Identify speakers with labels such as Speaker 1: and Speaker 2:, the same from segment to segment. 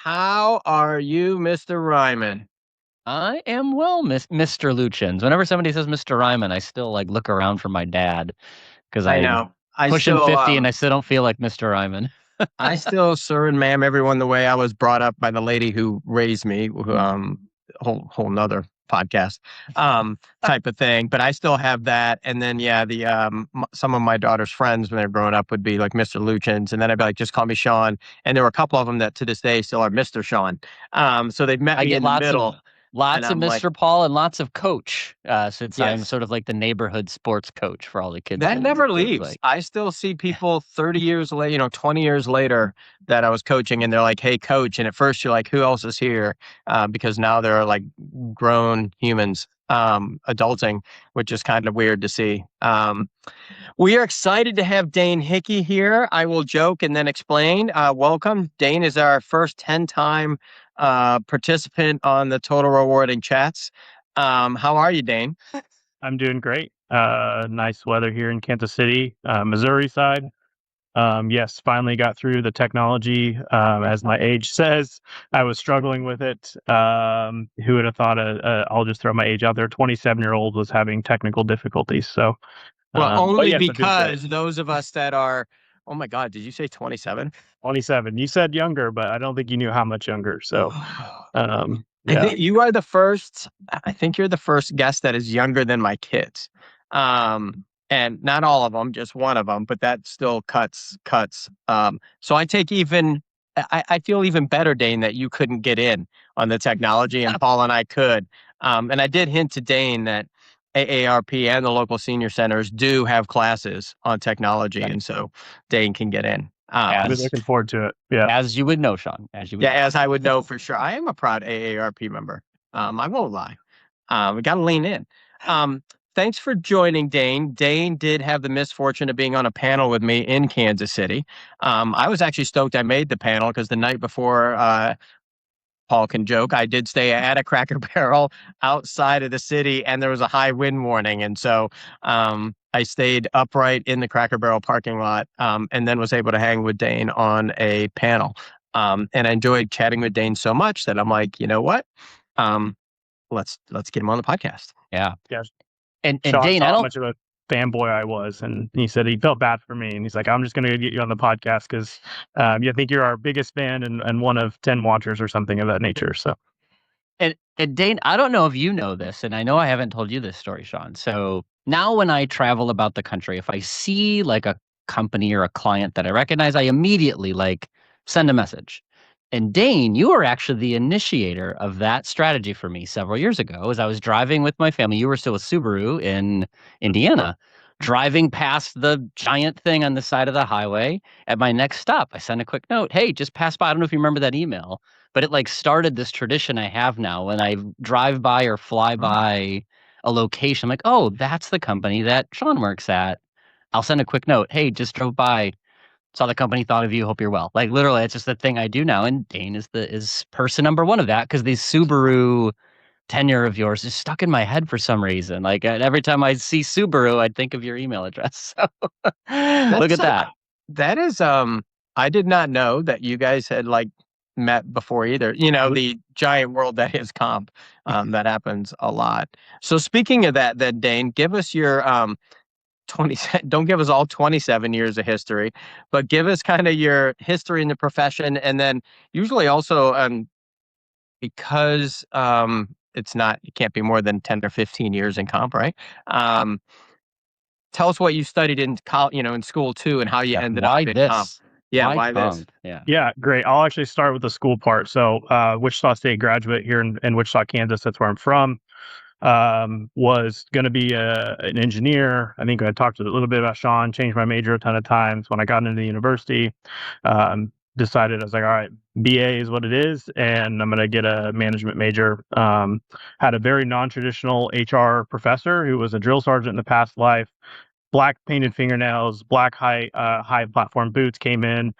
Speaker 1: How are you, Mr. Ryman?
Speaker 2: I am well, Mr. Luchins. Whenever somebody says Mr. Ryman, I still like look around for my dad because
Speaker 1: I
Speaker 2: I'm
Speaker 1: know. I
Speaker 2: pushing
Speaker 1: still
Speaker 2: 50 and I still don't feel like Mr. Ryman.
Speaker 1: I still sir and ma'am everyone the way I was brought up by the lady who raised me, whole nother podcast type of thing. But I still have that. And then yeah, the some of my daughter's friends when they're growing up would be like Mr. Luchins, and then I'd be like, just call me Sean. And there were a couple of them that to this day still are Mr. Sean. So they've met
Speaker 2: I
Speaker 1: me
Speaker 2: get
Speaker 1: in the middle. And
Speaker 2: lots of
Speaker 1: I'm like,
Speaker 2: Mr. Paul and lots of coach, since I'm
Speaker 1: yes.
Speaker 2: sort of like the neighborhood sports coach for all the kids'
Speaker 1: That
Speaker 2: schools,
Speaker 1: never
Speaker 2: it feels
Speaker 1: leaves.
Speaker 2: like.
Speaker 1: I still see people 30 years later, 20 years later that I was coaching and they're like, hey, coach. And at first you're like, who else is here? Because now they're like grown humans adulting, which is kind of weird to see. We are excited to have Dane Hickey here. I will joke and then explain. Welcome. Dane is our first 10-time participant on the Total Rewarding Chats. How are you, Dane?
Speaker 3: I'm doing great. Nice weather here in Kansas City, Missouri side. Yes, finally got through the technology. As my age says, I was struggling with it. Who would have thought? I'll just throw my age out there. 27-year-old was having technical difficulties. So,
Speaker 1: Well,
Speaker 3: but
Speaker 1: only
Speaker 3: yes, I'm doing great.
Speaker 1: because those of us that are, oh my God, did you say 27?
Speaker 3: 27. You said younger, but I don't think you knew how much younger. So,
Speaker 1: I
Speaker 3: yeah.
Speaker 1: think you are the first, I think you're the first guest that is younger than my kids. And not all of them, just one of them, but that still cuts. So I take even, I feel even better, Dane, that you couldn't get in on the technology and Paul and I could. And I did hint to Dane that AARP and the local senior centers do have classes on technology. And so Dane can get in.
Speaker 3: I've been
Speaker 2: As
Speaker 3: looking forward to it. Yeah.
Speaker 2: as you would know, Sean, as you would
Speaker 1: Yeah,
Speaker 2: know.
Speaker 1: as I would know for sure. I am a proud AARP member. I won't lie. We got to lean in. Thanks for joining, Dane. Dane did have the misfortune of being on a panel with me in Kansas City. I was actually stoked I made the panel because the night before, Paul can joke, I did stay at a Cracker Barrel outside of the city and there was a high wind warning. And so I stayed upright in the Cracker Barrel parking lot and then was able to hang with Dane on a panel. And I enjoyed chatting with Dane so much that I'm like, you know what? Let's get him on the podcast.
Speaker 2: Yeah.
Speaker 3: Yeah.
Speaker 2: And
Speaker 3: Sean
Speaker 2: Dane,
Speaker 3: saw
Speaker 2: I
Speaker 3: how
Speaker 2: don't.
Speaker 3: much of a fanboy I was, and he said he felt bad for me, and he's like, "I'm just going to get you on the podcast because you think you're our biggest fan and one of 10 watchers or something of that nature." So,
Speaker 2: And Dane, I don't know if you know this, and I know I haven't told you this story, Sean. So now when I travel about the country, if I see like a company or a client that I recognize, I immediately like send a message. And Dane, you were actually the initiator of that strategy for me several years ago as I was driving with my family. You were still with Subaru in Indiana, driving past the giant thing on the side of the highway. At my next stop, I sent a quick note. Hey, just pass by. I don't know if you remember that email, but it like started this tradition I have now when I drive by or fly by a location. I'm like, oh, that's the company that Sean works at. I'll send a quick note. Hey, just drove by, saw the company, thought of you, hope you're well. Like literally, it's just the thing I do now. And Dane is person number one of that because the Subaru tenure of yours is stuck in my head for some reason. Like every time I see Subaru, I think of your email address. So look at that.
Speaker 1: That is, I did not know that you guys had like met before either. You know, the giant world that is comp. That happens a lot. So speaking of that, then Dane, give us your 20, don't give us all 27 years of history, but give us kind of your history in the profession. And then usually also, because it's not, it can't be more than 10 or 15 years in comp, right? Tell us what you studied in college, in school too, and how you ended up
Speaker 2: Why
Speaker 1: in comp.
Speaker 2: this?
Speaker 1: Yeah,
Speaker 2: Why
Speaker 1: why this?
Speaker 2: comp? Yeah.
Speaker 3: yeah, great. I'll actually start with the school part. So, Wichita State graduate here in Wichita, Kansas. That's where I'm from. Was going to be an engineer. I think I talked a little bit about Sean, changed my major a ton of times. When I got into the university, decided I was like, all right, BA is what it is, and I'm going to get a management major. Had a very non-traditional HR professor who was a drill sergeant in the past life. Black painted fingernails, black high platform boots, came in.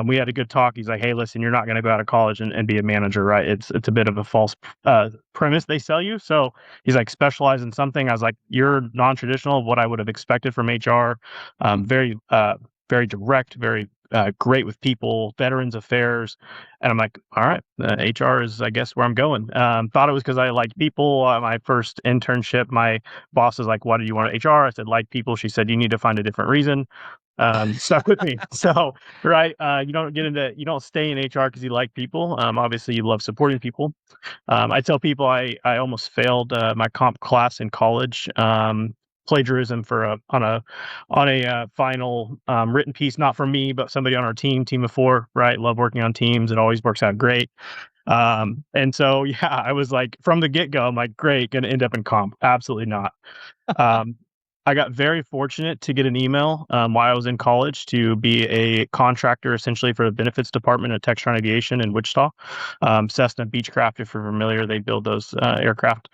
Speaker 3: We had a good talk. He's like, hey, listen, you're not going to go out of college and be a manager, right? It's a bit of a false premise they sell you. So he's like, specialize in something. I was like, you're non-traditional of what I would have expected from HR. Very direct, very great with people, Veterans Affairs. And I'm like, all right, HR is, I guess, where I'm going. Thought it was because I liked people. My first internship, my boss was like, why do you want HR? I said, like people. She said, you need to find a different reason. Stuck with me. So, right, you don't stay in HR because you like people. Obviously, you love supporting people. I tell people I almost failed my comp class in college. Plagiarism on a final written piece, not from me, but somebody on our team of four. Right, love working on teams. It always works out great. And so yeah, I was like from the get go, I'm like, great, gonna end up in comp. Absolutely not. Um, I got very fortunate to get an email while I was in college to be a contractor essentially for the benefits department at Textron Aviation in Wichita. Cessna Beechcraft, if you're familiar, they build those aircraft.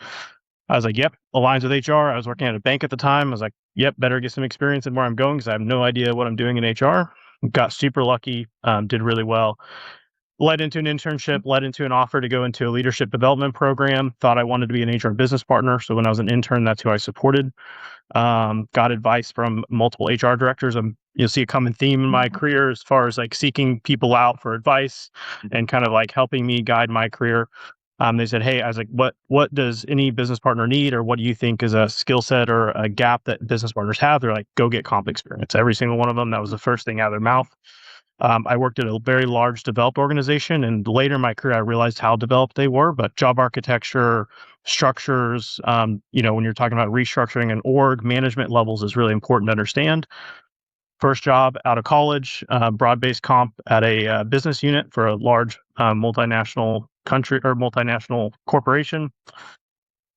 Speaker 3: I was like, yep, aligns with HR. I was working at a bank at the time. I was like, yep, better get some experience in where I'm going because I have no idea what I'm doing in HR. Got super lucky, did really well. Led into an internship, led into an offer to go into a leadership development program. Thought I wanted to be an HR business partner. So when I was an intern, that's who I supported. Got advice from multiple HR directors. You'll see a common theme in my career as far as like seeking people out for advice and kind of like helping me guide my career. They said, hey, I was like, what does any business partner need? Or what do you think is a skill set or a gap that business partners have? They're like, go get comp experience. Every single one of them. That was the first thing out of their mouth. I worked at a very large developed organization, and later in my career, I realized how developed they were. But job architecture, structures, when you're talking about restructuring an org, management levels is really important to understand. First job out of college, broad-based comp at a business unit for a large multinational country or multinational corporation.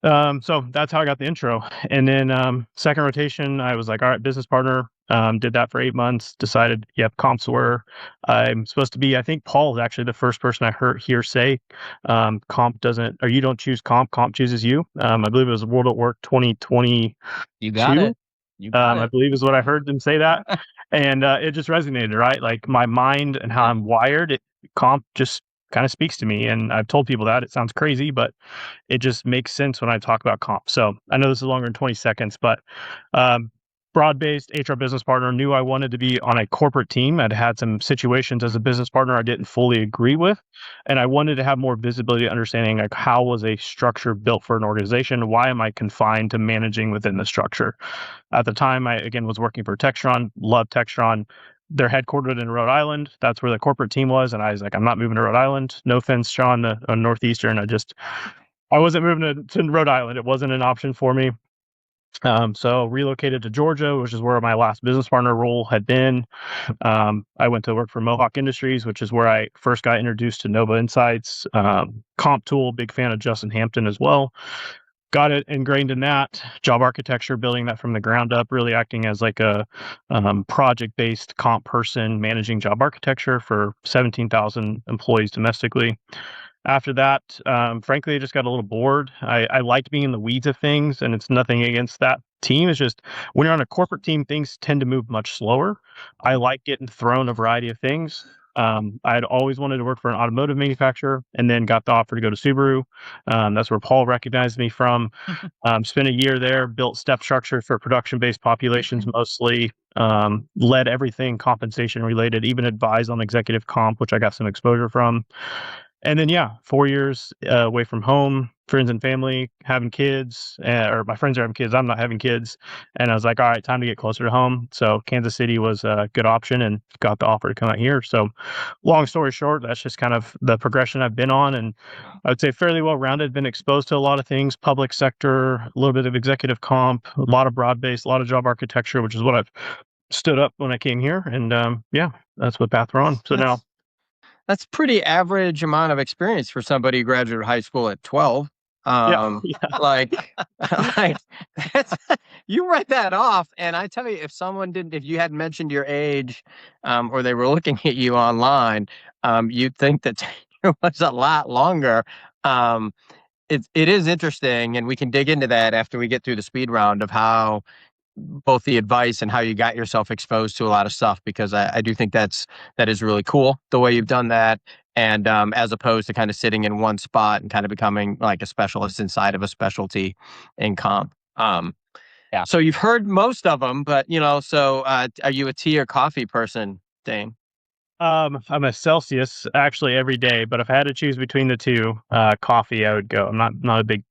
Speaker 3: So that's how I got the intro. And then second rotation, I was like, all right, business partner. Did that for 8 months, decided, yep, comps were. I'm supposed to be, I think Paul is actually the first person I hear say, comp doesn't, or you don't choose comp chooses you. I believe it was World at Work 2022.
Speaker 2: You got it.
Speaker 3: I believe is what I heard them say that. And it just resonated, right? Like my mind and how I'm wired, comp just kind of speaks to me. And I've told people that it sounds crazy, but it just makes sense when I talk about comp. So I know this is longer than 20 seconds, but broad-based HR business partner, knew I wanted to be on a corporate team. I'd had some situations as a business partner I didn't fully agree with, and I wanted to have more visibility, understanding like how was a structure built for an organization? Why am I confined to managing within the structure? At the time, I again was working for Textron, loved Textron. They're headquartered in Rhode Island. That's where the corporate team was, and I was like, I'm not moving to Rhode Island. No offense, Sean, Northeastern. I wasn't moving to Rhode Island. It wasn't an option for me. So relocated to Georgia, which is where my last business partner role had been. I went to work for Mohawk Industries, which is where I first got introduced to Nova Insights. Comp Tool, big fan of Justin Hampton as well. Got it ingrained in that. Job architecture, building that from the ground up, really acting as like a project-based comp person, managing job architecture for 17,000 employees domestically. After that, frankly, I just got a little bored. I liked being in the weeds of things, and it's nothing against that team. It's just when you're on a corporate team, things tend to move much slower. I like getting thrown a variety of things. I'd always wanted to work for an automotive manufacturer, and then got the offer to go to Subaru. That's where Paul recognized me from. Spent a year there, built step structure for production-based populations mostly. Led everything compensation related, even advised on executive comp, which I got some exposure from. And then, 4 years away from home, friends and family, having kids, or my friends are having kids. I'm not having kids. And I was like, all right, time to get closer to home. So Kansas City was a good option and got the offer to come out here. So long story short, that's just kind of the progression I've been on. And I would say fairly well-rounded, been exposed to a lot of things, public sector, a little bit of executive comp, a lot of broad-based, a lot of job architecture, which is what I've stood up when I came here. And that's what path we're on. So now.
Speaker 1: That's pretty average amount of experience for somebody who graduated high school at 12.
Speaker 3: Yeah.
Speaker 1: Like, like that's, you read that off, and I tell you, if you hadn't mentioned your age, or they were looking at you online, you'd think that it was a lot longer. It is interesting, and we can dig into that after we get through the speed round of how both the advice and how you got yourself exposed to a lot of stuff, because I do think that is really cool the way you've done that. And as opposed to kind of sitting in one spot and kind of becoming like a specialist inside of a specialty in comp.
Speaker 2: Yeah.
Speaker 1: So you've heard most of them, but are you a tea or coffee person, Dane?
Speaker 3: I'm a Celsius actually every day, but if I had to choose between the two, coffee, I would go. I'm not a big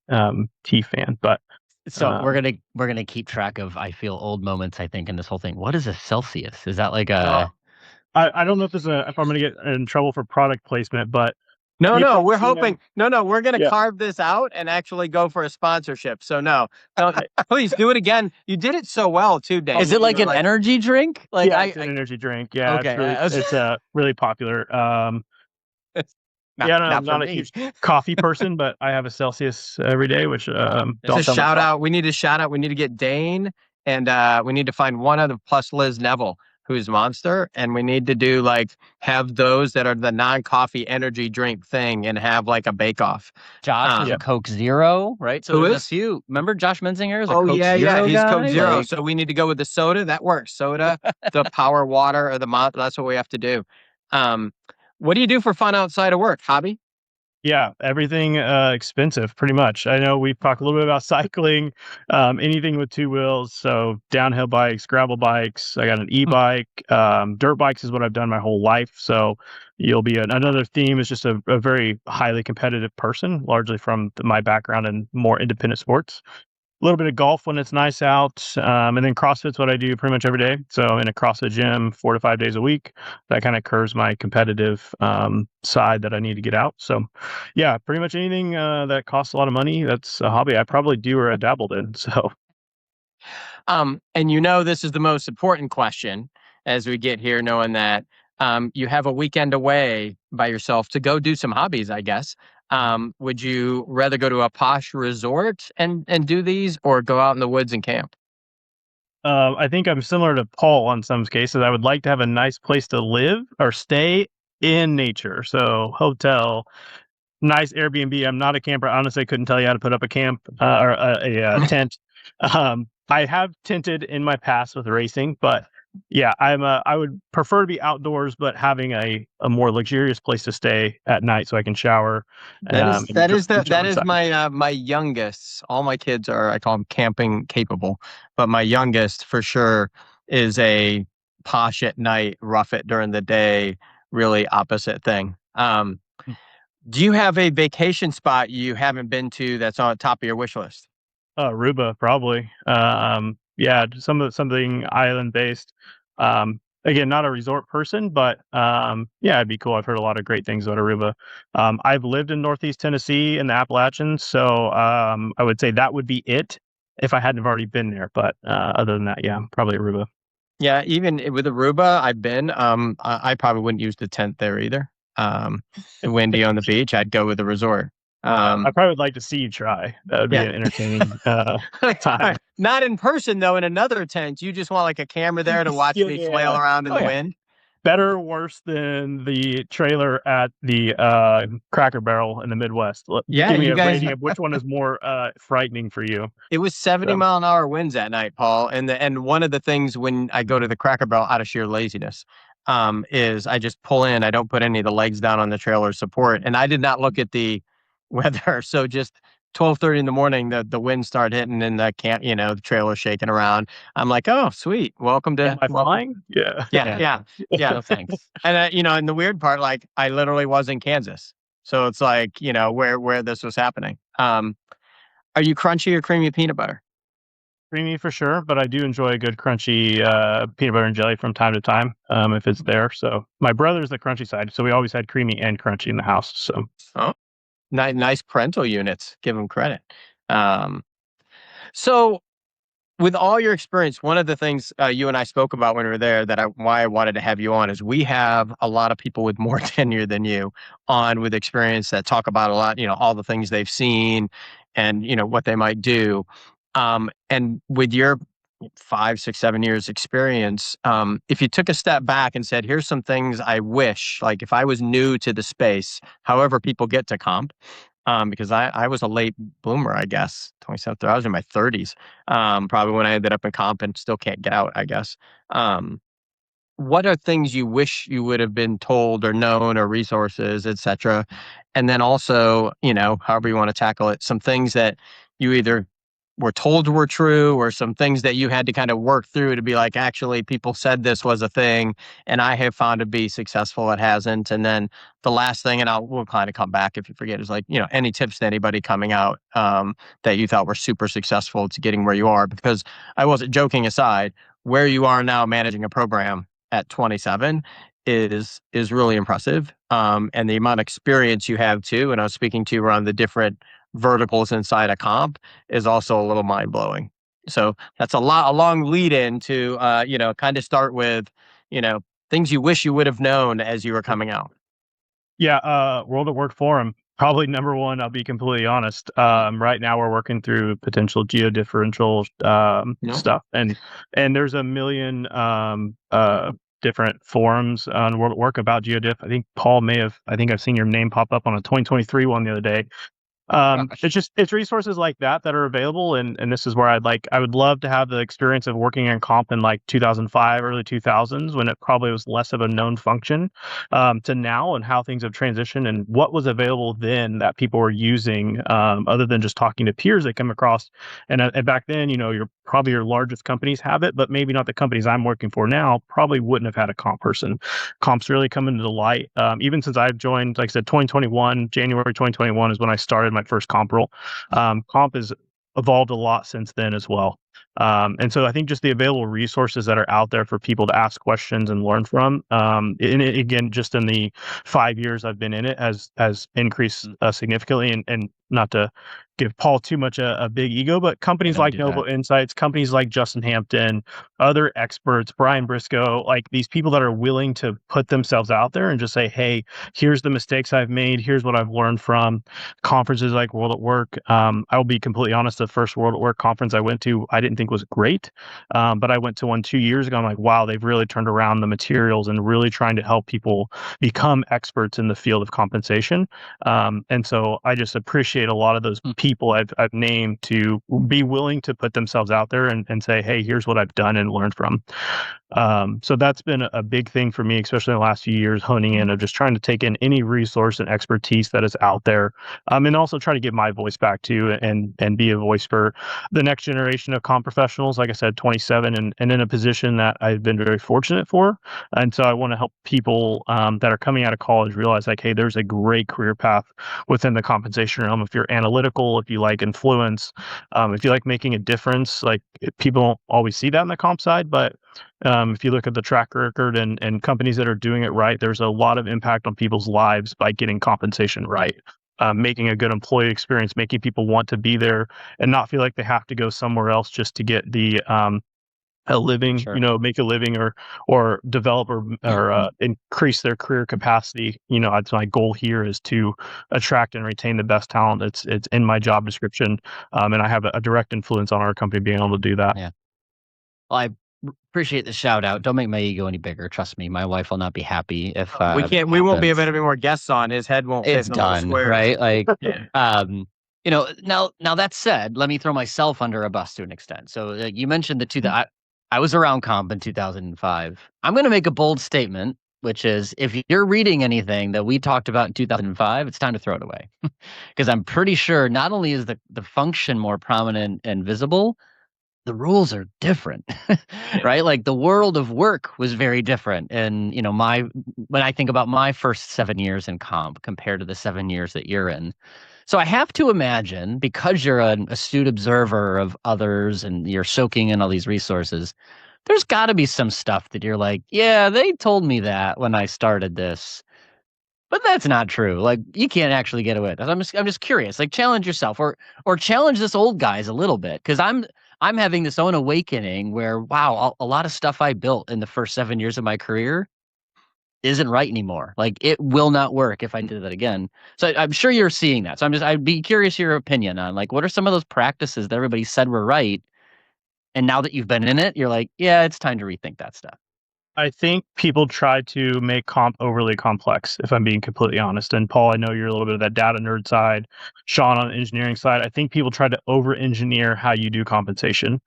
Speaker 3: tea fan, but
Speaker 2: So we're gonna keep track of I feel old moments, I think, in this whole thing. What is a Celsius? Is that like
Speaker 3: uh,
Speaker 2: a
Speaker 3: I don't know if I'm gonna get in trouble for product placement, but you
Speaker 1: No,
Speaker 3: probably
Speaker 1: we're
Speaker 3: seen them.
Speaker 1: hoping. No, we're going to
Speaker 3: Yeah,
Speaker 1: carve this out and actually go for a sponsorship. So no, don't,
Speaker 3: I,
Speaker 1: please do it again. You did it so well too,
Speaker 2: is
Speaker 1: Dane.
Speaker 2: it
Speaker 1: You
Speaker 2: like
Speaker 1: were
Speaker 2: an
Speaker 1: like,
Speaker 2: energy drink? Like
Speaker 3: yeah, it's an energy drink. Yeah,
Speaker 2: okay,
Speaker 3: it's really popular.
Speaker 1: not,
Speaker 3: Yeah, no, I'm
Speaker 1: not for
Speaker 3: not a
Speaker 1: me.
Speaker 3: huge coffee person, but I have a Celsius every day, which
Speaker 1: It's
Speaker 3: don't
Speaker 1: a
Speaker 3: sell
Speaker 1: shout
Speaker 3: myself.
Speaker 1: out. We need a shout out. We need to get Dane, and we need to find one other plus Liz Neville, who's Monster, and we need to do like have those that are the non-coffee energy drink thing, and have like a bake off.
Speaker 2: Josh is
Speaker 3: Yeah,
Speaker 2: a Coke Zero, right? So
Speaker 1: Who
Speaker 2: there's a
Speaker 1: is?
Speaker 2: few. Remember Josh Menzinger is a
Speaker 1: Oh
Speaker 2: Coke
Speaker 1: yeah,
Speaker 2: Zero
Speaker 1: he's Coke
Speaker 2: guy?
Speaker 1: Zero.
Speaker 2: Like
Speaker 1: So we need to go with the soda. That works. Soda, the power water, or the That's what we have to do. Um, what do you do for fun outside of work? Hobby?
Speaker 3: yeah, everything expensive, pretty much. I know we've talked a little bit about cycling, anything with two wheels. So downhill bikes, gravel bikes. I got an e-bike. Dirt bikes is what I've done my whole life. So another theme is just a very highly competitive person, largely from my background in more independent sports. A little bit of golf when it's nice out, and then CrossFit's what I do pretty much every day. So I'm in a CrossFit gym 4 to 5 days a week. That kind of curves my competitive side that I need to get out. So, yeah, pretty much anything that costs a lot of money, that's a hobby I probably do or dabbled in. So,
Speaker 1: And you know this is the most important question as we get here, knowing that you have a weekend away by yourself to go do some hobbies, I guess. Would you rather go to a posh resort and do these, or go out in the woods and camp?
Speaker 3: I think I'm similar to Paul on some cases. I would like to have a nice place to live or stay in nature. So, hotel, nice Airbnb. I'm not a camper. Honestly, I couldn't tell you how to put up a camp or a tent. I have tented in my past with racing, but yeah, I would prefer to be outdoors, but having a more luxurious place to stay at night so I can shower.
Speaker 1: That is
Speaker 3: And
Speaker 1: that is
Speaker 3: enjoy
Speaker 1: that
Speaker 3: the
Speaker 1: is
Speaker 3: sun.
Speaker 1: my youngest. All my kids are, I call them camping capable, but my youngest for sure is a posh at night, rough it during the day, really opposite thing. Do you have a vacation spot you haven't been to that's on top of your wish list?
Speaker 3: Aruba, probably. Yeah, something island based. Again, not a resort person, but yeah, it'd be cool. I've heard a lot of great things about Aruba. I've lived in Northeast Tennessee in the Appalachians, so I would say that would be it if I hadn't already been there. But other than that, yeah, probably Aruba.
Speaker 1: Yeah, even with Aruba, I've been. I probably wouldn't use the tent there either. Windy on the beach, I'd go with the resort.
Speaker 3: I
Speaker 1: Um,
Speaker 3: probably would like to see you try. That would be
Speaker 1: yeah.
Speaker 3: an entertaining time.
Speaker 1: Not in person though. In another tent, you just want like a camera there to watch me flail
Speaker 3: Yeah.
Speaker 1: around in
Speaker 2: oh
Speaker 1: the
Speaker 2: yeah.
Speaker 1: wind.
Speaker 3: Better or worse than the trailer at the Cracker Barrel in the Midwest?
Speaker 1: Yeah,
Speaker 3: Give me
Speaker 1: you
Speaker 3: a
Speaker 1: guys.
Speaker 3: rating of which one is more frightening for you.
Speaker 1: It was 70
Speaker 3: So,
Speaker 1: mile an hour winds that night, Paul. And one of the things when I go to the Cracker Barrel out of sheer laziness, is I just pull in. I don't put any of the legs down on the trailer support. And I did not look at the weather. So just 12:30 in the morning, the wind started hitting and the camp, the trailer shaking around. I'm like, oh, sweet. Welcome
Speaker 3: am
Speaker 1: to
Speaker 3: I
Speaker 1: welcome.
Speaker 3: flying? Yeah.
Speaker 1: Yeah,
Speaker 2: Yeah.
Speaker 1: yeah, yeah.
Speaker 2: No thanks.
Speaker 1: And and the weird part, like I literally was in Kansas. So it's like, where this was happening. Are you crunchy or creamy peanut butter?
Speaker 3: Creamy for sure, but I do enjoy a good crunchy peanut butter and jelly from time to time if it's there. So my brother's the crunchy side, so we always had creamy and crunchy in the house. So
Speaker 1: Oh, nice parental units. Give them credit. Um, so with all your experience, one of the things you and I spoke about when we were there why I wanted to have you on is we have a lot of people with more tenure than you on with experience that talk about a lot, all the things they've seen and, what they might do. And with your 5, 6, 7 years experience, if you took a step back and said, here's some things I wish, like if I was new to the space, however people get to comp, because I was a late bloomer, I guess. 27, I was in my 30s, probably when I ended up in comp and still can't get out, I guess. What are things you wish you would have been told or known or resources, et cetera? And then also, however you want to tackle it, some things that you either were told were true, or some things that you had to kind of work through to be like, actually, people said this was a thing, and I have found to be successful, it hasn't. And then the last thing, and we'll kind of come back if you forget, is like, any tips to anybody coming out that you thought were super successful to getting where you are? Because I wasn't joking aside, where you are now managing a program at 27 is really impressive. And the amount of experience you have too, and I was speaking to you around the different verticals inside a comp, is also a little mind blowing. So that's a long lead in to, kind of start with, things you wish you would have known as you were coming out.
Speaker 3: Yeah, World at Work Forum, probably number one, I'll be completely honest. Right now we're working through potential geodifferential stuff, and there's a million different forums on World at Work about geodiff. I think I've seen your name pop up on a 2023 one the other day. It's resources like that are available, and this is where I would love to have the experience of working in comp in like 2005, early 2000s, when it probably was less of a known function, to now, and how things have transitioned and what was available then that people were using, other than just talking to peers they come across. And back then, your largest companies have it, but maybe not the companies I'm working for now probably wouldn't have had a comp person. Comp's really come into the light, even since I've joined. Like I said, January 2021 is when I started my first comp role. Comp has evolved a lot since then as well. And so I think just the available resources that are out there for people to ask questions and learn from, again, just in the 5 years I've been in it, has increased significantly. And not to give Paul too much a big ego, but companies like Noble Insights, companies like Justin Hampton, other experts, Brian Briscoe, like these people that are willing to put themselves out there and just say, hey, here's the mistakes I've made, here's what I've learned from conferences like World at Work. I will be completely honest, the first World at Work conference I went to, I didn't think was great, but I went to one 2 years ago. I'm like, wow, they've really turned around the materials and really trying to help people become experts in the field of compensation. And so I just appreciate a lot of those people I've named to be willing to put themselves out there and say, hey, here's what I've done and learned from. So that's been a big thing for me, especially in the last few years, honing in of just trying to take in any resource and expertise that is out there, and also try to give my voice back too, and be a voice for the next generation of comp professionals. Like I said, 27, and in a position that I've been very fortunate for. And so I want to help people that are coming out of college realize, like, hey, there's a great career path within the compensation realm. If you're analytical, if you like influence, if you like making a difference, like people don't always see that in the comp side, but if you look at the track record and companies that are doing it right, there's a lot of impact on people's lives by getting compensation right. Making a good employee experience, making people want to be there and not feel like they have to go somewhere else just to get a living, make a living or develop or increase their career capacity. That's my goal here, is to attract and retain the best talent. It's in my job description, and I have a direct influence on our company being able to do that.
Speaker 2: Yeah. Well, I appreciate the shout out. Don't make my ego any bigger. Trust me, my wife will not be happy if
Speaker 1: we won't be able to have any more guests on. His head won't fit.
Speaker 2: It's done, right? Like, now that said, let me throw myself under a bus to an extent. So you mentioned I was around comp in 2005. I'm going to make a bold statement, which is, if you're reading anything that we talked about in 2005, it's time to throw it away. Because I'm pretty sure not only is the function more prominent and visible, the rules are different, right? Like the world of work was very different. And, when I think about my first 7 years in comp compared to the 7 years that you're in. So I have to imagine, because you're an astute observer of others and you're soaking in all these resources, there's got to be some stuff that you're like, yeah, they told me that when I started this, but that's not true. Like, you can't actually get away with it. I'm just curious. Like, challenge yourself, or challenge this old guys a little bit, because I'm having this own awakening where, wow, a lot of stuff I built in the first 7 years of my career isn't right anymore. Like, it will not work if I did that again. So I'm sure you're seeing that. So I'd be curious your opinion on, like, what are some of those practices that everybody said were right, and now that you've been in it, you're like, yeah, it's time to rethink that stuff.
Speaker 3: I think people try to make comp overly complex, if I'm being completely honest. And Paul, I know you're a little bit of that data nerd side. Sean on the engineering side. I think people try to over-engineer how you do compensation.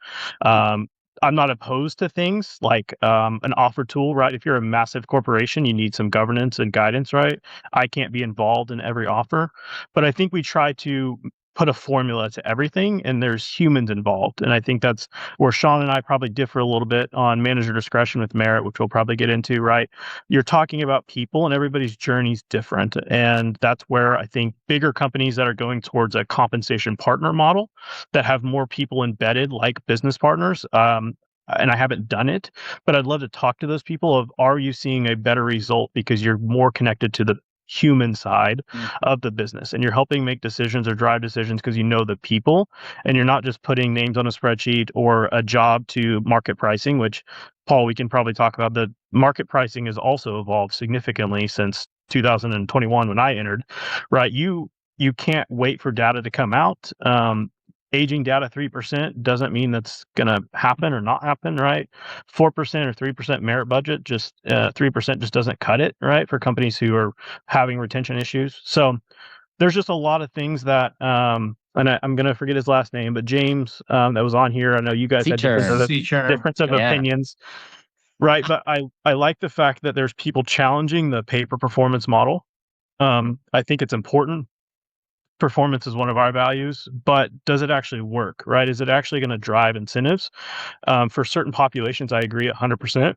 Speaker 3: I'm not opposed to things like an offer tool, right? If you're a massive corporation, you need some governance and guidance, right? I can't be involved in every offer, but I think we try to put a formula to everything, and there's humans involved. And I think that's where Sean and I probably differ a little bit on manager discretion with merit, which we'll probably get into, right? You're talking about people, and everybody's journey is different. And that's where I think bigger companies that are going towards a compensation partner model that have more people embedded like business partners, and I haven't done it, but I'd love to talk to those people of, are you seeing a better result because you're more connected to the human side of the business, and you're helping make decisions or drive decisions because you know the people, and you're not just putting names on a spreadsheet or a job to market pricing, which, Paul, we can probably talk about. The market pricing has also evolved significantly since 2021 when I entered, right? You can't wait for data to come out. Aging data 3% doesn't mean that's going to happen or not happen, right? 4% or 3% merit budget, just 3% just doesn't cut it, right? For companies who are having retention issues. So there's just a lot of things that, and I'm going to forget his last name, but James, that was on here. I know you guys had difference of opinions, right? But I like the fact that there's people challenging the pay for performance model. I think it's important. Performance is one of our values, but does it actually work, right? Is it actually going to drive incentives? For certain populations, I agree 100%.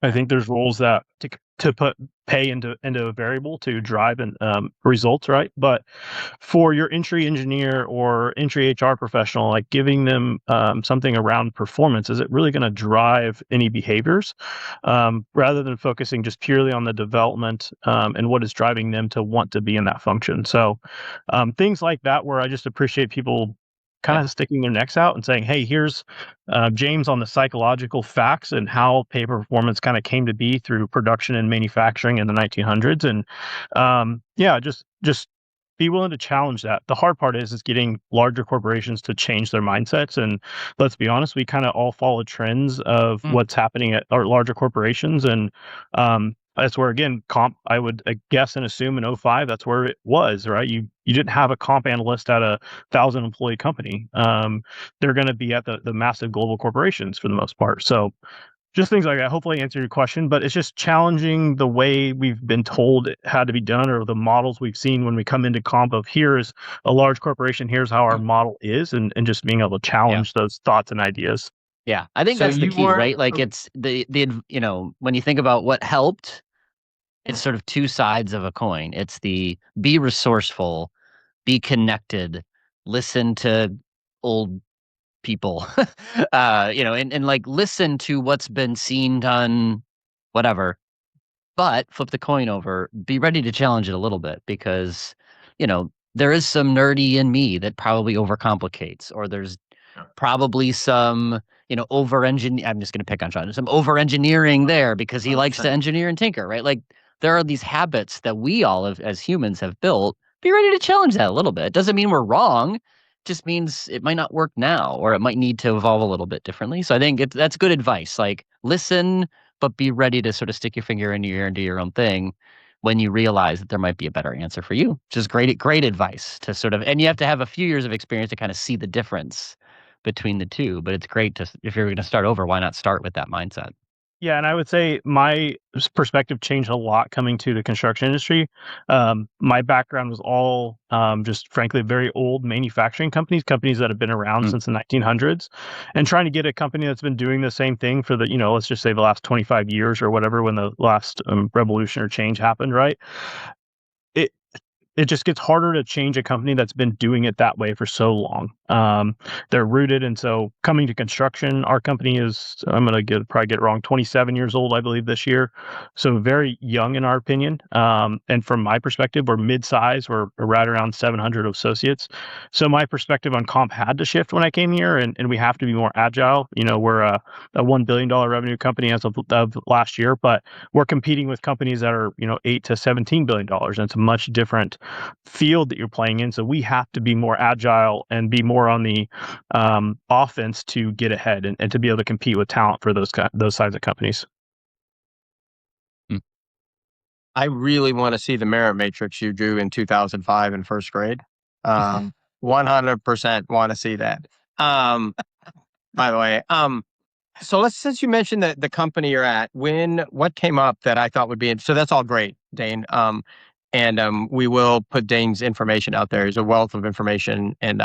Speaker 3: I think there's roles that to put pay into a variable to drive and results, right? But for your entry engineer or entry HR professional, like giving them something around performance, is it really going to drive any behaviors, rather than focusing just purely on the development and what is driving them to want to be in that function? So things like that, where I just appreciate people kind of sticking their necks out and saying, hey, here's James on the psychological facts and how pay performance kind of came to be through production and manufacturing in the 1900s. And just be willing to challenge that. The hard part is getting larger corporations to change their mindsets. And let's be honest, we kind of all follow trends of what's happening at our larger corporations. And that's where, again, comp, I would guess and assume in '05, that's where it was, right? You didn't have a comp analyst at a 1,000-employee company. They're going to be at the massive global corporations for the most part. So just things like that. Hopefully I answered your question, but it's just challenging the way we've been told it had to be done, or the models we've seen when we come into comp of, here's a large corporation, here's how our model is, and just being able to challenge those thoughts and ideas.
Speaker 2: Yeah, I think that's the key, right? Like, it's the when you think about what helped, it's sort of two sides of a coin. It's the be resourceful, be connected, listen to old people, and like listen to what's been seen, done, whatever. But flip the coin over, be ready to challenge it a little bit, because, there is some nerdy in me that probably overcomplicates, or there's probably some, over-engineer. I'm just going to pick on Sean. Some over-engineering there because he likes to engineer and tinker, right? Like, there are these habits that we all as humans have built. Be ready to challenge that a little bit. It doesn't mean we're wrong. It just means it might not work now, or it might need to evolve a little bit differently. So I think that's good advice. Like, listen, but be ready to sort of stick your finger in your ear and do your own thing when you realize that there might be a better answer for you. Which is great advice to sort of, and you have to have a few years of experience to kind of see the difference between the two. But it's great to, if you're going to start over, why not start with that mindset?
Speaker 3: Yeah, and I would say my perspective changed a lot coming to the construction industry. My background was all just frankly very old manufacturing companies that have been around since the 1900s, and trying to get a company that's been doing the same thing for the, let's just say the last 25 years or whatever, when the last revolution or change happened, right? It just gets harder to change a company that's been doing it that way for so long. They're rooted. And so coming to construction, our company is, I'm going to probably get it wrong, 27 years old, I believe, this year. So very young in our opinion. And from my perspective, we're mid-size. We're right around 700 associates. So my perspective on comp had to shift when I came here, and we have to be more agile. We're a $1 billion revenue company as of last year, but we're competing with companies that are, $8 to $17 billion. And it's a much different field that you're playing in. So we have to be more agile and be more on the offense to get ahead and to be able to compete with talent for those sides of companies.
Speaker 1: I really want to see the merit matrix you drew in 2005 in first grade. 100% want to see that. By the way, so since you mentioned the company you're at, what came up that I thought would be, so that's all great, Dane. and we will put Dane's information out there. There's a wealth of information, and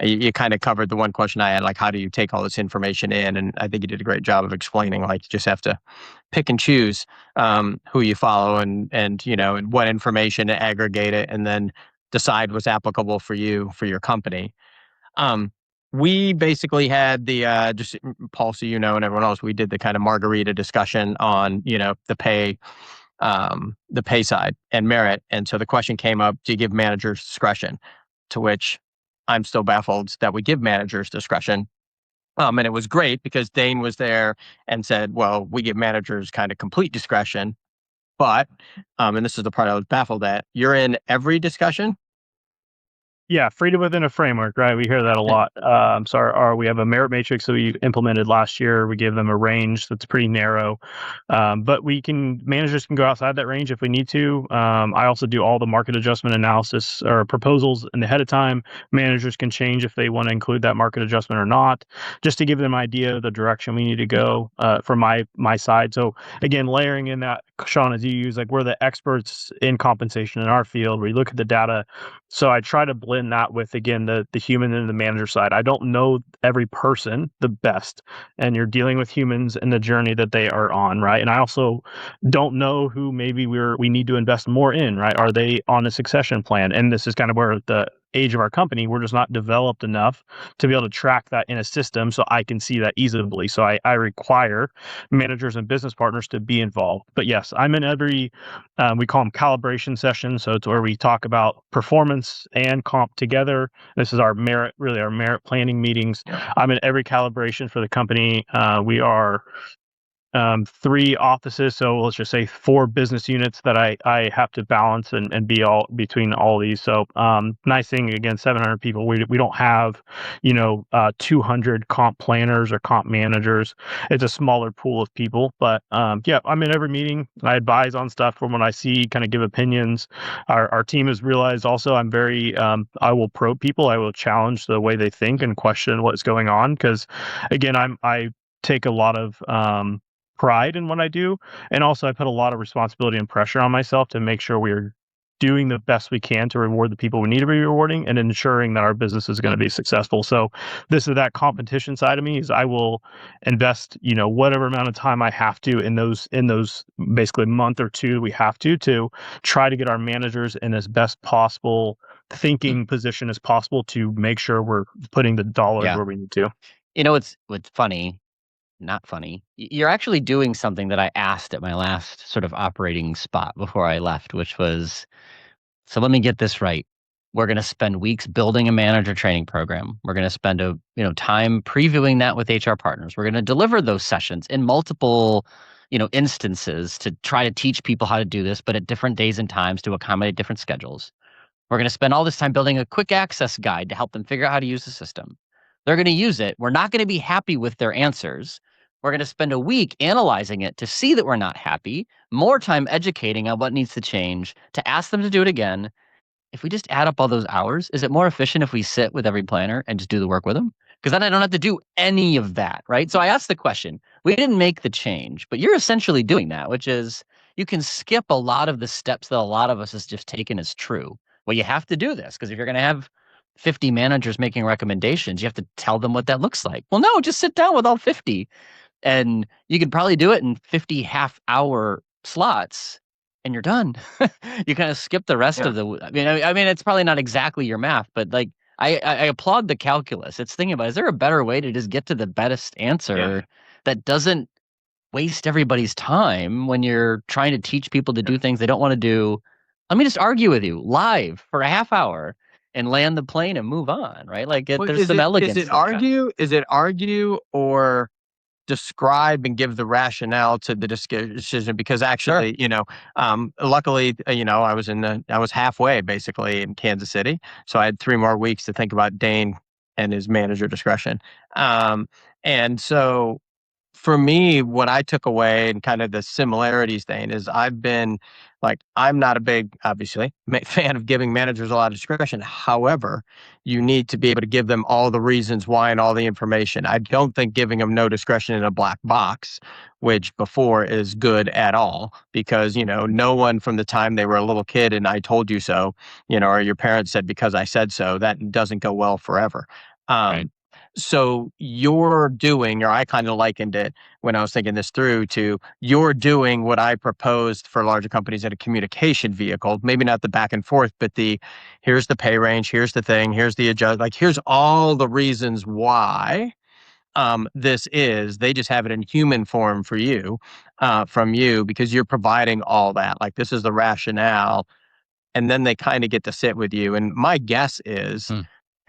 Speaker 1: you kind of covered the one question I had, like how do you take all this information in? And I think you did a great job of explaining, like you just have to pick and choose who you follow, and and what information to aggregate it, and then decide what's applicable for you for your company. Um, we basically had the just Paul, so and everyone else, we did the kind of margarita discussion on the pay side and merit. And so the question came up: do you give managers discretion? To which I'm still baffled that we give managers discretion. And it was great because Dane was there and said, "Well, we give managers kind of complete discretion." But, and this is the part I was baffled at, you're in every discussion?
Speaker 3: Yeah, freedom within a framework, right? We hear that a lot. We have a merit matrix that we implemented last year. We give them a range that's pretty narrow, but managers can go outside that range if we need to. I also do all the market adjustment analysis or proposals in ahead of time. Managers can change if they want to include that market adjustment or not, just to give them an idea of the direction we need to go from my side. So again, layering in that, Sean, as you use, like we're the experts in compensation in our field. We look at the data. So I try to blend that with, again, the human and the manager side. I don't know every person the best, and you're dealing with humans and the journey that they are on, right? And I also don't know who maybe we need to invest more in, right? Are they on a succession plan? And this is kind of where the age of our company, we're just not developed enough to be able to track that in a system so I can see that easily. So I require managers and business partners to be involved. But yes, I'm in every, we call them calibration sessions. So it's where we talk about performance and comp together. This is our merit planning meetings. I'm in every calibration for the company. We are 3 offices, so let's just say 4 business units that I have to balance and be all between all these. So nice thing, again, 700 people. We don't have 200 comp planners or comp managers. It's a smaller pool of people, but yeah, I'm in every meeting. I advise on stuff from what I see, kind of give opinions. Our team has realized also I'm very I will probe people. I will challenge the way they think and question what's going on, because again, I take a lot of pride in what I do. And also I put a lot of responsibility and pressure on myself to make sure we're doing the best we can to reward the people we need to be rewarding and ensuring that our business is going to be successful. So this is that competition side of me, is I will invest, whatever amount of time I have to in those basically month or two we have to try to get our managers in as best possible thinking position as possible to make sure we're putting the dollars where we need to.
Speaker 2: What's funny, not funny. You're actually doing something that I asked at my last sort of operating spot before I left, which was, so let me get this right. We're going to spend weeks building a manager training program. We're going to spend time previewing that with HR partners. We're going to deliver those sessions in multiple, instances to try to teach people how to do this, but at different days and times to accommodate different schedules. We're going to spend all this time building a quick access guide to help them figure out how to use the system. They're going to use it. We're not going to be happy with their answers. We're going to spend a week analyzing it to see that we're not happy, more time educating on what needs to change, to ask them to do it again. If we just add up all those hours, is it more efficient if we sit with every planner and just do the work with them? Because then I don't have to do any of that, right? So I asked the question. We didn't make the change, but you're essentially doing that, which is you can skip a lot of the steps that a lot of us has just taken as true. Well, you have to do this because if you're going to have 50 managers making recommendations, you have to tell them what that looks like. Well, no, just sit down with all 50. And you could probably do it in 50 half-hour slots, and you're done. You kind of skip the rest of the. I mean, it's probably not exactly your math, but like I applaud the calculus. It's thinking about, is there a better way to just get to the best answer that doesn't waste everybody's time when you're trying to teach people to do things they don't want to do? Let me just argue with you live for a half hour and land the plane and move on, right? Like there's some elegance.
Speaker 1: Is it argue or describe and give the rationale to the decision? Because actually, luckily, I was halfway basically in Kansas City, so I had 3 more weeks to think about Dane and his manager discretion. And so for me, what I took away and kind of the similarities, Dane, is I'm not a big, obviously, fan of giving managers a lot of discretion. However, you need to be able to give them all the reasons why and all the information. I don't think giving them no discretion in a black box, which before is good at all, because, no one from the time they were a little kid and I told you so, or your parents said because I said so, that doesn't go well forever.
Speaker 2: Right.
Speaker 1: So you're doing, or I kind of likened it when I was thinking this through to you're doing what I proposed for larger companies in a communication vehicle, maybe not the back and forth, but here's the pay range, here's the thing, here's the adjust, like here's all the reasons why they just have it in human form for you, from you, because you're providing all that. Like this is the rationale. And then they kind of get to sit with you. And my guess is
Speaker 2: Hmm.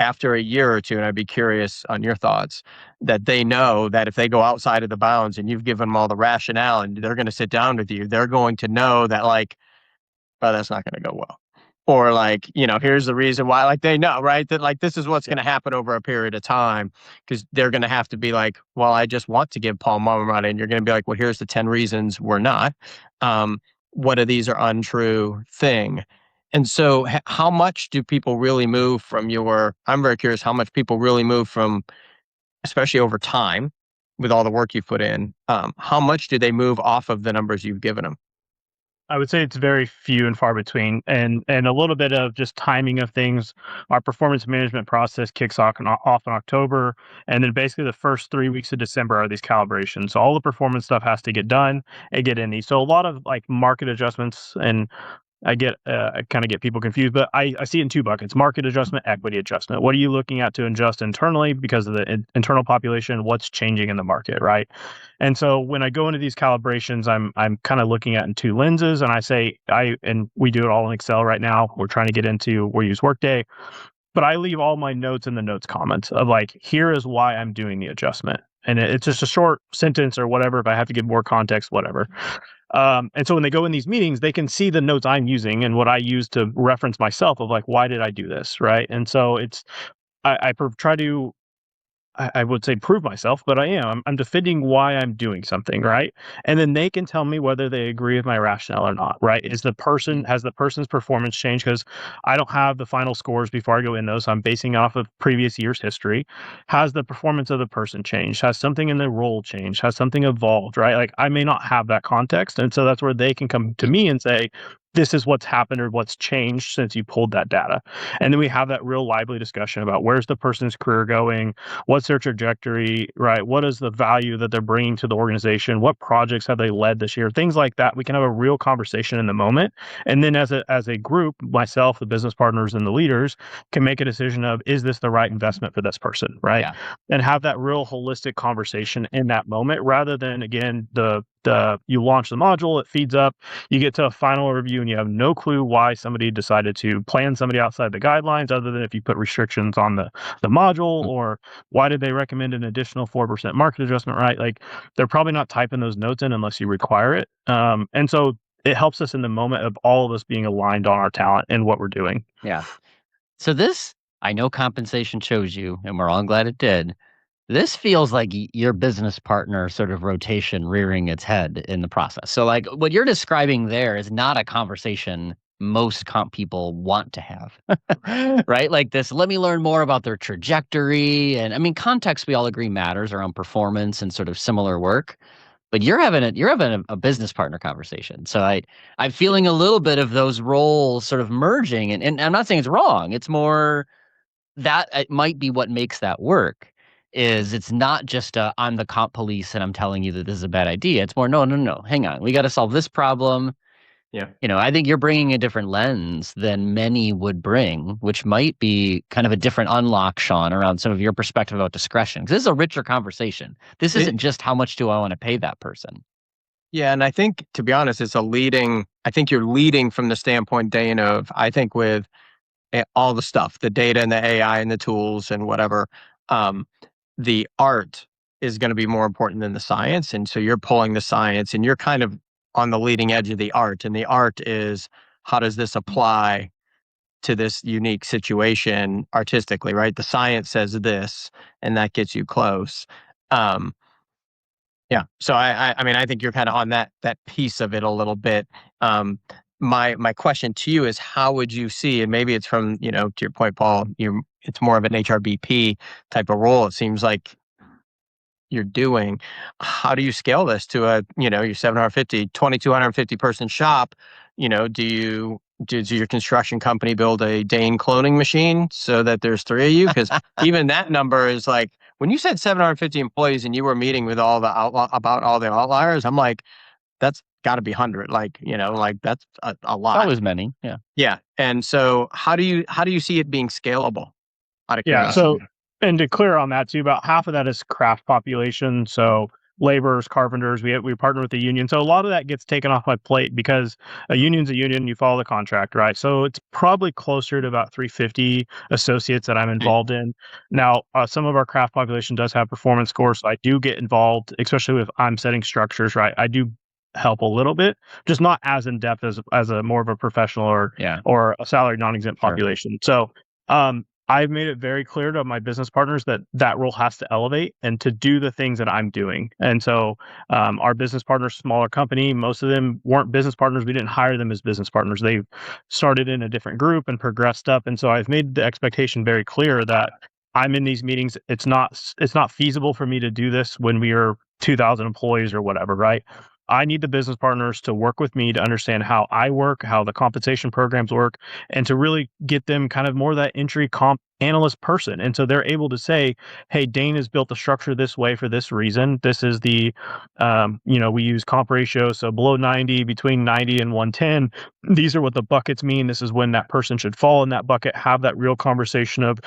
Speaker 1: after a year or two, and I'd be curious on your thoughts, that they know that if they go outside of the bounds and you've given them all the rationale and they're going to sit down with you, they're going to know that like, oh, that's not going to go well. Or like, here's the reason why, like they know, right? That like, this is what's going to happen over a period of time, because they're going to have to be like, well, I just want to give Paul more money. And you're going to be like, well, here's the 10 reasons we're not. Um, what of these are untrue thing. And so how much do people really move from I'm very curious how much people really move from, especially over time with all the work you've put in, how much do they move off of the numbers you've given them?
Speaker 3: I would say it's very few and far between, and a little bit of just timing of things. Our performance management process kicks off in October, and then basically the first 3 weeks of December are these calibrations. So all the performance stuff has to get done and get in these. So a lot of like market adjustments, and I kind of get people confused, but I see it in two buckets: market adjustment, equity adjustment. What are you looking at to adjust internally because of the internal population? What's changing in the market, right? And so when I go into these calibrations, I'm kind of looking at in two lenses, and and we do it all in Excel right now. We're trying to get into, we use Workday, but I leave all my notes in the notes comments of like, here is why I'm doing the adjustment. And it's just a short sentence or whatever. If I have to give more context, whatever. And so when they go in these meetings, they can see the notes I'm using and what I use to reference myself of like, why did I do this? Right. And so try to, I would say prove myself, but I am. I'm defending why I'm doing something, right? And then they can tell me whether they agree with my rationale or not, right? Has the person's performance changed? Because I don't have the final scores before I go in those. So I'm basing off of previous year's history. Has the performance of the person changed? Has something in the role changed? Has something evolved, right? Like I may not have that context. And so that's where they can come to me and say, this is what's happened or what's changed since you pulled that data. And then we have that real lively discussion about where's the person's career going? What's their trajectory, right? What is the value that they're bringing to the organization? What projects have they led this year? Things like that. We can have a real conversation in the moment. And then as a group, myself, the business partners, and the leaders can make a decision of, is this the right investment for this person, right?
Speaker 2: Yeah.
Speaker 3: And have that real holistic conversation in that moment rather than, again, you launch the module, it feeds up, you get to a final review and you have no clue why somebody decided to plan somebody outside the guidelines other than if you put restrictions on the module, or why did they recommend an additional 4% market adjustment, right? Like they're probably not typing those notes in unless you require it. And so it helps us in the moment of all of us being aligned on our talent and what we're doing.
Speaker 2: Yeah. So I know compensation chose you, and we're all glad it did. This feels like your business partner sort of rotation rearing its head in the process. So, like, what you're describing there is not a conversation most comp people want to have, right? Like this, let me learn more about their trajectory. And I mean, context, we all agree matters around performance and sort of similar work. But you're having a business partner conversation. So I'm feeling a little bit of those roles sort of merging. And I'm not saying it's wrong. It's more that it might be what makes that work. Is it's not just I'm the comp police and I'm telling you that this is a bad idea. It's more, no, no, no, hang on. We got to solve this problem.
Speaker 1: Yeah.
Speaker 2: I think you're bringing a different lens than many would bring, which might be kind of a different unlock, Sean, around some of your perspective about discretion. Because this is a richer conversation. This isn't just how much do I want to pay that person.
Speaker 1: Yeah, and I think, to be honest, I think you're leading from the standpoint, Dane, of, I think with all the stuff, the data and the AI and the tools and whatever, the art is going to be more important than the science. And so you're pulling the science and you're kind of on the leading edge of the art. And the art is, how does this apply to this unique situation artistically, right? The science says this, and that gets you close. Um, Yeah. So I mean, I think you're kind of on that piece of it a little bit. My question to you is, how would you see, and maybe it's from, to your point, Paul, it's more of an HRBP type of role. It seems like you're doing. How do you scale this to your 750, 2,250 person shop? Does your construction company build a Dane cloning machine so that there's three of you? Because even that number is like, when you said 750 employees and you were meeting with about all the outliers, I'm like, that's got to be 100. Like, like that's a lot.
Speaker 2: That was many. Yeah.
Speaker 1: Yeah. And so how do you see it being scalable? Out of
Speaker 3: Yeah.
Speaker 1: curiosity.
Speaker 3: So, and to clear on that too, about half of that is craft population. So laborers, carpenters, we partner with the union. So a lot of that gets taken off my plate because a union's a union. You follow the contract, right? So it's probably closer to about 350 associates that I'm involved in. Now, some of our craft population does have performance scores. So I do get involved, especially if I'm setting structures, right? I do help a little bit, just not as in depth as a more of a professional or a salary non-exempt population. So I've made it very clear to my business partners that role has to elevate and to do the things that I'm doing. And so our business partners, smaller company, most of them weren't business partners. We didn't hire them as business partners. They started in a different group and progressed up. And so I've made the expectation very clear that I'm in these meetings. It's not feasible for me to do this when we are 2,000 employees or whatever, right? I need the business partners to work with me to understand how I work, how the compensation programs work, and to really get them kind of more that entry comp analyst person. And so they're able to say, hey, Dane has built the structure this way for this reason. This is we use comp ratio. So below 90, between 90 and 110, these are what the buckets mean. This is when that person should fall in that bucket, have that real conversation of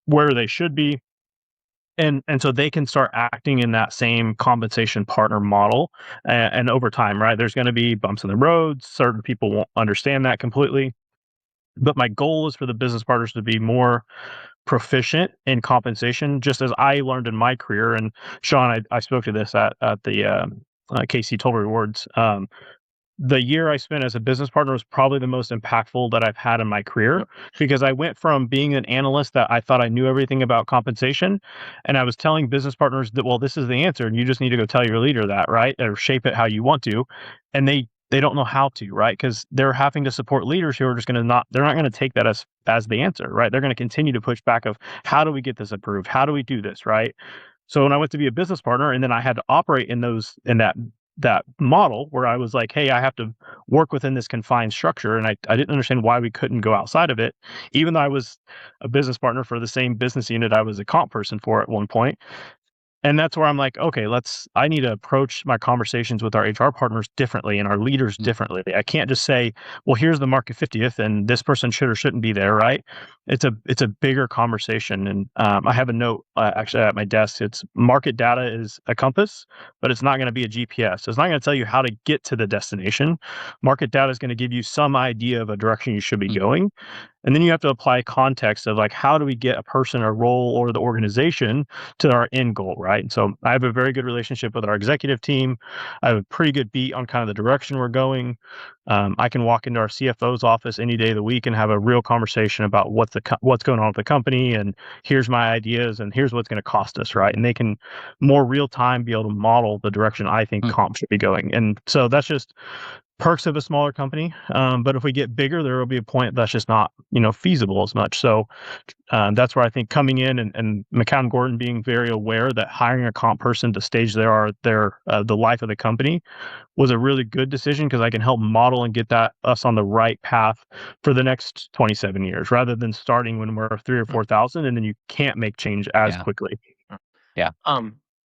Speaker 3: where they should be. And so they can start acting in that same compensation partner model. And over time, right, there's going to be bumps in the road. Certain people won't understand that completely. But my goal is for the business partners to be more proficient in compensation, just as I learned in my career. And Sean, I spoke to this at the KC Total Rewards. The year I spent as a business partner was probably the most impactful that I've had in my career, because I went from being an analyst that I thought I knew everything about compensation, and I was telling business partners that, well, this is the answer and you just need to go tell your leader that, right? Or shape it how you want to. And they don't know how to, right? Because they're having to support leaders who are just they're not going to take that as the answer, right? They're going to continue to push back of, how do we get this approved? How do we do this, right? So when I went to be a business partner, and then I had to operate in that model where I was like, hey, I have to work within this confined structure. And I didn't understand why we couldn't go outside of it, even though I was a business partner for the same business unit I was a comp person for at one point. And that's where I'm like, okay, I need to approach my conversations with our HR partners differently and our leaders differently. I can't just say, well, here's the market 50th and this person should or shouldn't be there, right? It's a bigger conversation. And I have a note actually at my desk. It's market data is a compass, but it's not going to be a GPS. It's not going to tell you how to get to the destination. Market data is going to give you some idea of a direction you should be going. And then you have to apply context of like, how do we get a person, a role, or the organization to our end goal, right? And so I have a very good relationship with our executive team. I have a pretty good beat on kind of the direction we're going. I can walk into our CFO's office any day of the week and have a real conversation about what's going on with the company, and here's my ideas, and here's what's going to cost us, right? And they can more real time be able to model the direction I think comp should be going. And so that's just perks of a smaller company. But if we get bigger, there will be a point that's just not, feasible as much. So that's where I think coming in and McCown Gordon being very aware that hiring a comp person to stage the life of the company was a really good decision, because I can help model and get us on the right path for the next 27 years, rather than starting when we're 3,000 or 4,000 and then you can't make change as quickly.
Speaker 2: Yeah.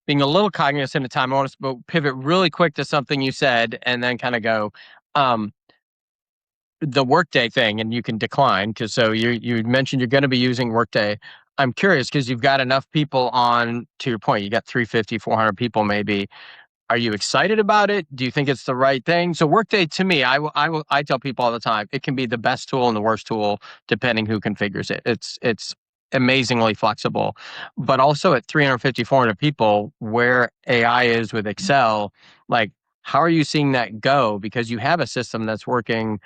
Speaker 1: Being a little cognizant of time, I want to pivot really quick to something you said and then kind of go, the Workday thing, and you can decline, because so you mentioned you're going to be using Workday. I'm curious, because you've got enough people on, to your point, you got 350, 400 people maybe. Are you excited about it? Do you think it's the right thing? So Workday, to me, I tell people all the time, it can be the best tool and the worst tool depending who configures it. It's amazingly flexible, but also at 350, 400 people, where AI is with Excel, like, how are you seeing that go? Because you have a system that's working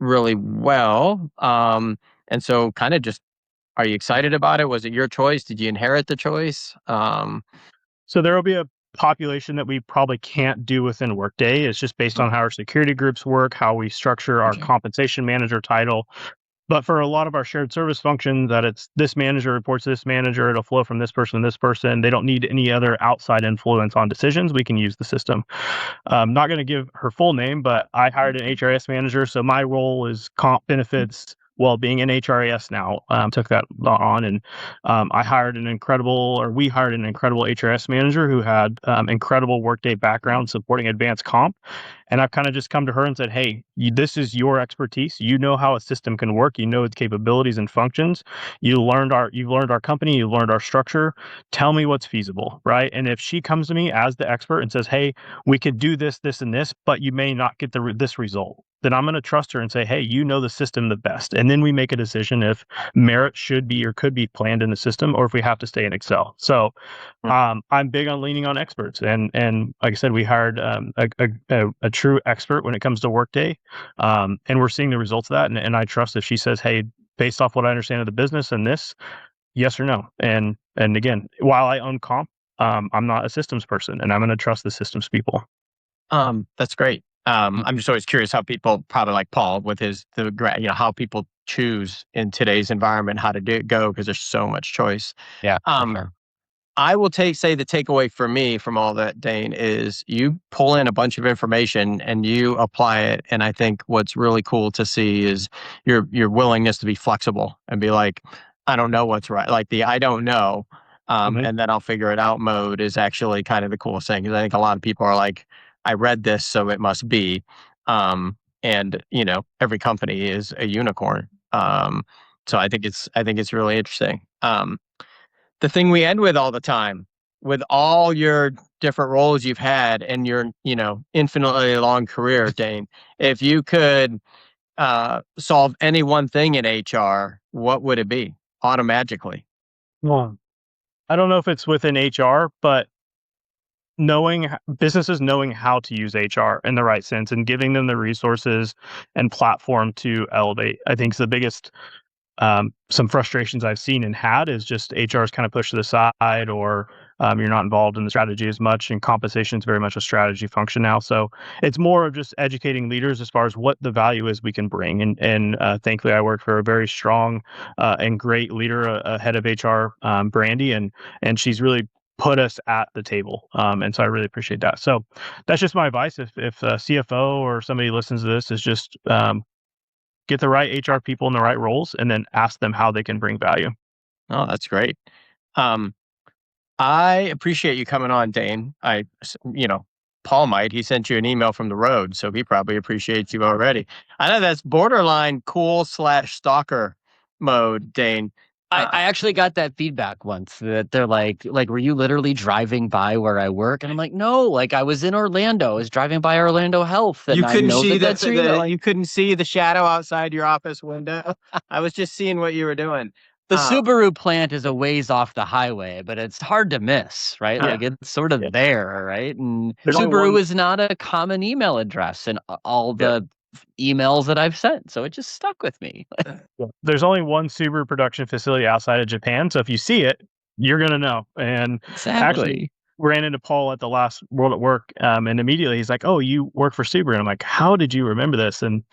Speaker 1: really well. And so kind of just, are you excited about it? Was it your choice? Did you inherit the choice?
Speaker 3: So there will be population that we probably can't do within Workday. It's just based on how our security groups work, how we structure our compensation manager title. But for a lot of our shared service functions, that it's this manager reports to this manager, it'll flow from this person to this person. They don't need any other outside influence on decisions. We can use the system. I'm not going to give her full name, but I hired an HRIS manager. So my role is comp, benefits, well-being, and HRIS now. Took that on, and we hired an incredible HRS manager who had incredible Workday background supporting advanced comp. And I've kind of just come to her and said, hey, this is your expertise. You know how a system can work. You know its capabilities and functions. You've learned our company. You learned our structure. Tell me what's feasible, right? And if she comes to me as the expert and says, hey, we could do this, this, and this, but you may not get this result, then I'm going to trust her and say, hey, you know the system the best. And then we make a decision if merit should be or could be planned in the system, or if we have to stay in Excel. So I'm big on leaning on experts. And like I said, we hired a true expert when it comes to Workday. And we're seeing the results of that. And I trust if she says, hey, based off what I understand of the business and this, yes or no. And again, while I own comp, I'm not a systems person, and I'm going to trust the systems people.
Speaker 1: That's great. I'm just always curious how people, probably like Paul with how people choose in today's environment how to go, because there's so much choice.
Speaker 2: Yeah. For sure.
Speaker 1: I will say the takeaway for me from all that, Dane, is you pull in a bunch of information and you apply it. And I think what's really cool to see is your willingness to be flexible and be like, I don't know what's right. Like the I don't know, and then I'll figure it out mode is actually kind of the coolest thing. Because I think a lot of people are like, I read this, so it must be. And every company is a unicorn. So I think it's really interesting. The thing we end with all the time, with all your different roles you've had and your, infinitely long career, Dane, if you could solve any one thing in HR, what would it be automagically?
Speaker 3: Well, I don't know if it's within HR, but businesses knowing how to use HR in the right sense and giving them the resources and platform to elevate, I think is the biggest. Some frustrations I've seen and had is just HR is kind of pushed to the side, or you're not involved in the strategy as much, and compensation is very much a strategy function now. So it's more of just educating leaders as far as what the value is we can bring. And thankfully, I work for a very strong and great leader, a head of HR, Brandy, and she's really put us at the table. And so I really appreciate that. So that's just my advice. If a CFO or somebody listens to this, is just get the right HR people in the right roles, and then ask them how they can bring value.
Speaker 1: Oh, that's great. I appreciate you coming on, Dane. Paul he sent you an email from the road, so he probably appreciates you already. I know that's borderline cool/stalker mode, Dane.
Speaker 2: I actually got that feedback once that they're like, were you literally driving by where I work? And I'm like, no, like I was in Orlando. I was driving by Orlando Health. And
Speaker 1: you couldn't see
Speaker 2: you
Speaker 1: couldn't see the shadow outside your office window. I was just seeing what you were doing.
Speaker 2: The Subaru plant is a ways off the highway, but it's hard to miss, right?
Speaker 1: Yeah.
Speaker 2: Like it's sort of there, right? And
Speaker 3: There's
Speaker 2: Subaru is not a common email address in all the emails that I've sent, so it just stuck with me.
Speaker 3: There's only one Subaru production facility outside of Japan, so if you see it, you're gonna know. And actually, ran into Paul at the last World at Work, and immediately he's like, "Oh, you work for Subaru?" And I'm like, "How did you remember this?" And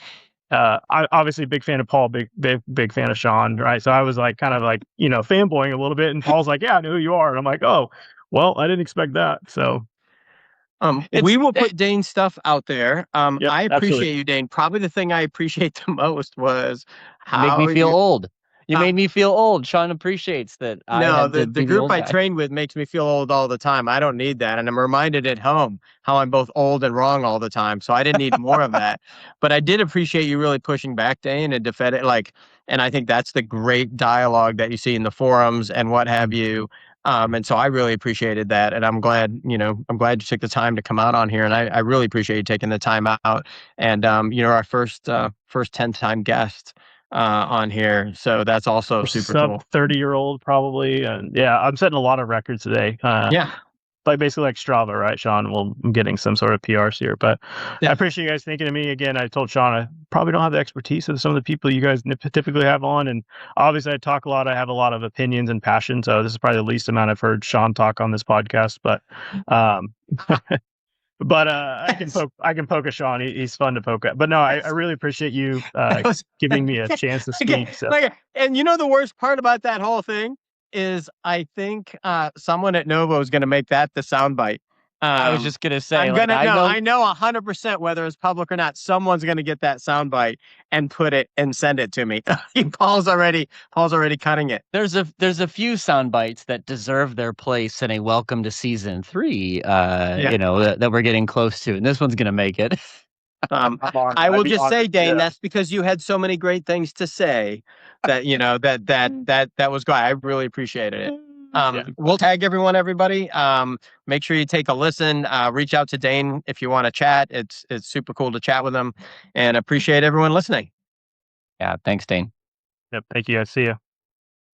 Speaker 3: I obviously big fan of Paul, big fan of Sean, right? So I was like, kind of like, fanboying a little bit, and Paul's like, "Yeah, I know who you are," and I'm like, "Oh, well, I didn't expect that." So.
Speaker 1: We will put Dane's stuff out there. I appreciate
Speaker 3: absolutely.
Speaker 1: you, Dane. Probably the thing I appreciate the most was
Speaker 2: how
Speaker 1: you
Speaker 2: make me feel old. You made me feel old. Sean appreciates that.
Speaker 1: No, the group I train with makes me feel old all the time. I don't need that. And I'm reminded at home how I'm both old and wrong all the time. So I didn't need more of that. But I did appreciate you really pushing back, Dane, and defend it. And I think that's the great dialogue that you see in the forums and what have you. And so I really appreciated that. And I'm glad you took the time to come out on here. And I really appreciate you taking the time out. And, our first 10-time guest on here. So that's also super cool.
Speaker 3: 30-year-old probably. And yeah, I'm setting a lot of records today.
Speaker 1: Yeah.
Speaker 3: basically like Strava, right, Sean? Well, I'm getting some sort of PRs here, but
Speaker 1: Yeah.
Speaker 3: I appreciate you guys thinking of me again. I told Sean I probably don't have the expertise of some of the people you guys typically have on, and obviously I talk a lot. I have a lot of opinions and passion, so this is probably the least amount I've heard Sean talk on this podcast. But, I can poke at Sean. He's fun to poke at. But no, I really appreciate you giving me a chance to speak. So.
Speaker 1: And the worst part about that whole thing is I think someone at Novo is going to make that the soundbite.
Speaker 2: I was just gonna say,
Speaker 1: I know 100% whether it's public or not. Someone's going to get that soundbite and put it and send it to me. Paul's already cutting it.
Speaker 2: There's a few sound bites that deserve their place in a welcome to season 3. That we're getting close to, and this one's gonna make it.
Speaker 1: I will just say, Dane, that's because you had so many great things to say that that was good. I really appreciated it. We'll tag everybody. Make sure you take a listen. Reach out to Dane if you want to chat. It's super cool to chat with him, and appreciate everyone listening.
Speaker 2: Yeah, thanks, Dane.
Speaker 3: Yep. Thank you guys. See you.